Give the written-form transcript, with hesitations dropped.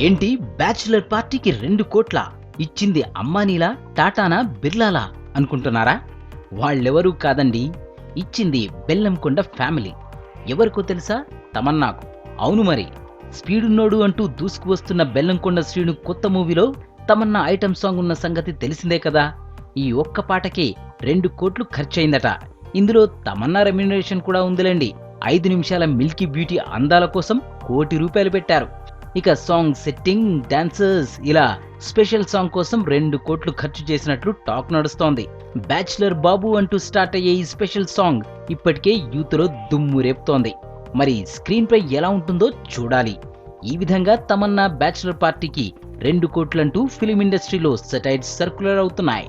ఏంటి బ్యాచులర్ పార్టీకి 2 కోట్ల ఇచ్చింది అంబానీలా, టాటానా, బిర్లాలా అనుకుంటున్నారా? వాళ్ళెవరూ కాదండి, ఇచ్చింది బెల్లంకొండ ఫ్యామిలీ. ఎవరికో తెలుసా? తమన్నాకు. అవును మరి, స్పీడున్నోడు అంటూ దూసుకువస్తున్న బెల్లంకొండ శ్రీను కొత్త మూవీలో తమన్నా ఐటమ్ సాంగ్ ఉన్న సంగతి తెలిసిందే కదా. ఈ ఒక్క పాటకే 2 కోట్లు ఖర్చయిందట. ఇందులో తమన్నా రెమ్యునరేషన్ కూడా ఉందిలేండి. 5 నిమిషాల మిల్కీ బ్యూటీ అందాల కోసం ₹1 కోటి పెట్టారు. ఇక సాంగ్ సెట్టింగ్, డాన్సర్స్ ఇలా స్పెషల్ సాంగ్ కోసం 2 కోట్లు ఖర్చు చేసినట్లు టాక్ నడుస్తోంది. బ్యాచులర్ బాబు అంటూ స్టార్ట్ అయ్యే ఈ స్పెషల్ సాంగ్ ఇప్పటికే యూత్లో దుమ్ము రేపుతోంది. మరి స్క్రీన్ పై ఎలా ఉంటుందో చూడాలి. ఈ విధంగా తమన్నా బ్యాచులర్ పార్టీకి 2 కోట్లంటూ ఫిలిం ఇండస్ట్రీలో సెటైర్స్ సర్క్యులర్ అవుతున్నాయి.